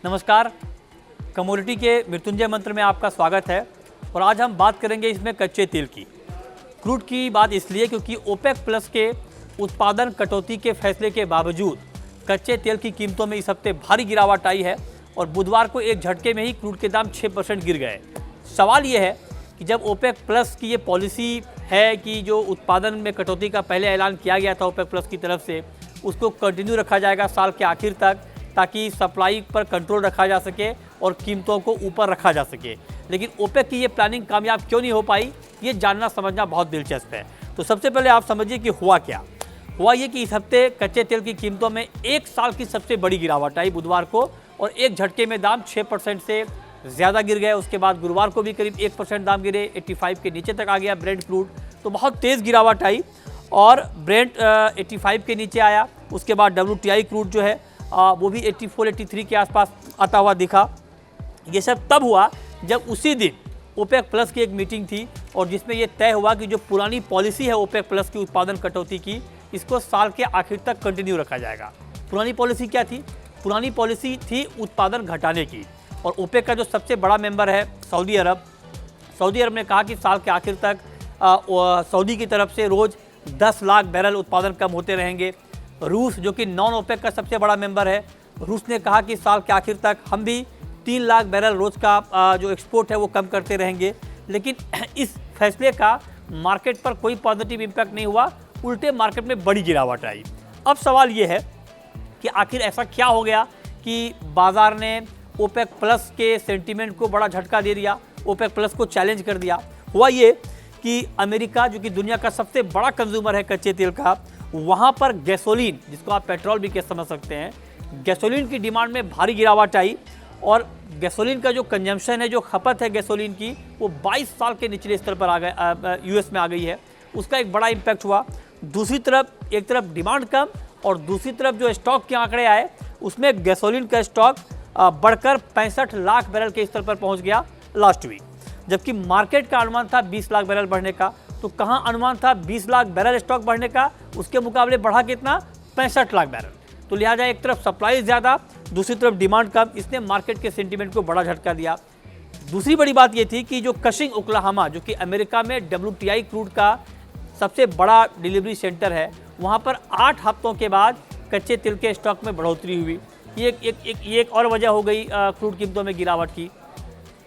नमस्कार, कमोडिटी के मृत्युंजय मंत्र में आपका स्वागत है। और आज हम बात करेंगे इसमें कच्चे तेल की, क्रूड की बात इसलिए क्योंकि ओपेक प्लस के उत्पादन कटौती के फैसले के बावजूद कच्चे तेल की कीमतों में इस हफ्ते भारी गिरावट आई है और बुधवार को एक झटके में ही क्रूड के दाम 6% गिर गए। सवाल ये है कि जब ओपेक प्लस की ये पॉलिसी है कि जो उत्पादन में कटौती का पहले ऐलान किया गया था ओपेक प्लस की तरफ से, उसको कंटिन्यू रखा जाएगा साल के आखिर तक, ताकि सप्लाई पर कंट्रोल रखा जा सके और कीमतों को ऊपर रखा जा सके। लेकिन ओपेक की ये प्लानिंग कामयाब क्यों नहीं हो पाई, ये जानना समझना बहुत दिलचस्प है। तो सबसे पहले आप समझिए कि हुआ क्या। हुआ ये कि इस हफ्ते कच्चे तेल की कीमतों में एक साल की सबसे बड़ी गिरावट आई बुधवार को, और एक झटके में दाम 6% से ज़्यादा गिर गए। उसके बाद गुरुवार को भी करीब 1% दाम गिरे, 85 के नीचे तक आ गया ब्रेंट क्रूड। तो बहुत तेज़ गिरावट आई और ब्रेंट 85 के नीचे आया। उसके बाद WTI क्रूड जो है वो भी 84-83 के आसपास आता हुआ दिखा। ये सब तब हुआ जब उसी दिन ओपेक प्लस की एक मीटिंग थी और जिसमें ये तय हुआ कि जो पुरानी पॉलिसी है ओपेक प्लस की उत्पादन कटौती की, इसको साल के आखिर तक कंटिन्यू रखा जाएगा। पुरानी पॉलिसी क्या थी? पुरानी पॉलिसी थी उत्पादन घटाने की। और ओपेक का जो सबसे बड़ा मेंबर है सऊदी अरब ने कहा कि साल के आखिर तक सऊदी की तरफ से रोज़ 10 लाख बैरल उत्पादन कम होते रहेंगे। रूस जो कि नॉन ओपेक का सबसे बड़ा मेंबर है, रूस ने कहा कि साल के आखिर तक हम भी 3 लाख बैरल रोज़ का जो एक्सपोर्ट है वो कम करते रहेंगे। लेकिन इस फैसले का मार्केट पर कोई पॉजिटिव इम्पैक्ट नहीं हुआ, उल्टे मार्केट में बड़ी गिरावट आई। अब सवाल ये है कि आखिर ऐसा क्या हो गया कि बाज़ार ने ओपेक प्लस के सेंटीमेंट को बड़ा झटका दे दिया, ओपेक प्लस को चैलेंज कर दिया। हुआ ये कि अमेरिका जो कि दुनिया का सबसे बड़ा कंज्यूमर है कच्चे तेल का, वहाँ पर गैसोलीन, जिसको आप पेट्रोल भी कह समझ सकते हैं, गैसोलीन की डिमांड में भारी गिरावट आई। और गैसोलीन का जो कंजम्पशन है, जो खपत है गैसोलीन की, वो 22 साल के निचले स्तर पर आ गए, यूएस में आ गई है। उसका एक बड़ा इम्पैक्ट हुआ। दूसरी तरफ एक तरफ डिमांड कम और दूसरी तरफ जो स्टॉक के आंकड़े आए उसमें गैसोलीन का स्टॉक बढ़कर 65 लाख बैरल के स्तर पर पहुंच गया लास्ट वीक, जबकि मार्केट का अनुमान था 20 लाख बैरल बढ़ने का। तो कहां अनुमान था 20 लाख बैरल स्टॉक बढ़ने का, उसके मुकाबले बढ़ा कितना? 65 लाख बैरल। तो लिहाजा एक तरफ सप्लाई ज़्यादा, दूसरी तरफ डिमांड कम, इसने मार्केट के सेंटीमेंट को बड़ा झटका दिया। दूसरी बड़ी बात यह थी कि जो कशिंग ओक्लाहोमा, जो कि अमेरिका में WTI क्रूड का सबसे बड़ा डिलीवरी सेंटर है, वहाँ पर 8 हफ्तों के बाद कच्चे तेल के स्टॉक में बढ़ोतरी हुई। ये एक और वजह हो गई क्रूड कीमतों में गिरावट की।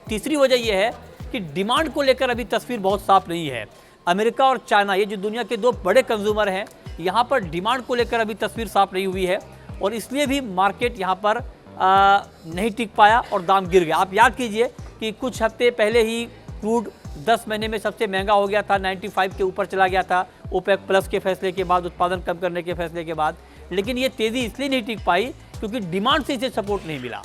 तीसरी वजह यह है कि डिमांड को लेकर अभी तस्वीर बहुत साफ नहीं है। अमेरिका और चाइना, ये जो दुनिया के 2 बड़े कंज्यूमर हैं, यहाँ पर डिमांड को लेकर अभी तस्वीर साफ नहीं हुई है और इसलिए भी मार्केट यहाँ पर नहीं टिक पाया और दाम गिर गया। आप याद कीजिए कि कुछ हफ्ते पहले ही क्रूड 10 महीने में सबसे महंगा हो गया था, 95 के ऊपर चला गया था ओपेक प्लस के फैसले के बाद, उत्पादन कम करने के फैसले के बाद। लेकिन ये तेज़ी इसलिए नहीं टिक पाई क्योंकि डिमांड से इसे सपोर्ट नहीं मिला।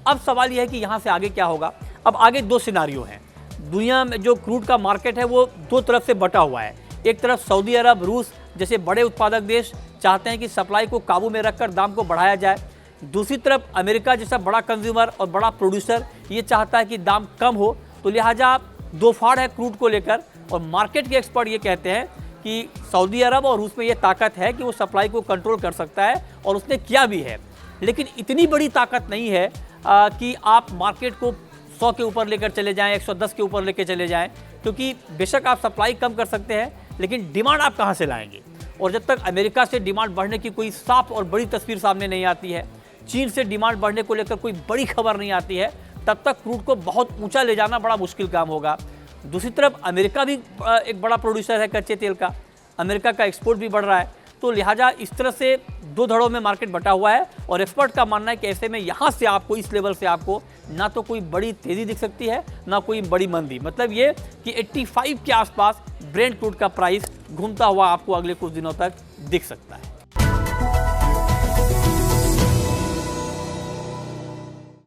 अब सवाल यह है कि यहाँ से आगे क्या होगा। अब आगे 2 सिनारियो हैं। दुनिया में जो क्रूड का मार्केट है वो 2 तरफ से बटा हुआ है। एक तरफ सऊदी अरब, रूस जैसे बड़े उत्पादक देश चाहते हैं कि सप्लाई को काबू में रखकर दाम को बढ़ाया जाए। दूसरी तरफ अमेरिका जैसा बड़ा कंज्यूमर और बड़ा प्रोड्यूसर ये चाहता है कि दाम कम हो। तो लिहाजा 2 फाड़ है क्रूड को लेकर। और मार्केट के एक्सपर्ट ये कहते हैं कि सऊदी अरब और रूस में ये ताकत है कि वो सप्लाई को कंट्रोल कर सकता है और उसने किया भी है। लेकिन इतनी बड़ी ताकत नहीं है कि आप मार्केट को 100 के ऊपर लेकर चले जाएं, 110 के ऊपर लेकर चले जाएं, क्योंकि बेशक आप सप्लाई कम कर सकते हैं लेकिन डिमांड आप कहां से लाएंगे। और जब तक अमेरिका से डिमांड बढ़ने की कोई साफ और बड़ी तस्वीर सामने नहीं आती है, चीन से डिमांड बढ़ने को लेकर कोई बड़ी खबर नहीं आती है, तब तक क्रूड को बहुत ऊंचा ले जाना बड़ा मुश्किल काम होगा। दूसरी तरफ अमेरिका भी एक बड़ा प्रोड्यूसर है कच्चे तेल का, अमेरिका का एक्सपोर्ट भी बढ़ रहा है। तो लिहाजा इस तरह से 2 धड़ों में मार्केट बटा हुआ है और एक्सपर्ट का मानना है कि ऐसे में यहाँ से आपको, इस लेवल से आपको ना तो कोई बड़ी तेज़ी दिख सकती है ना कोई बड़ी मंदी। मतलब ये कि 85 के आसपास ब्रेंट क्रूड का प्राइस घूमता हुआ आपको अगले कुछ दिनों तक दिख सकता है।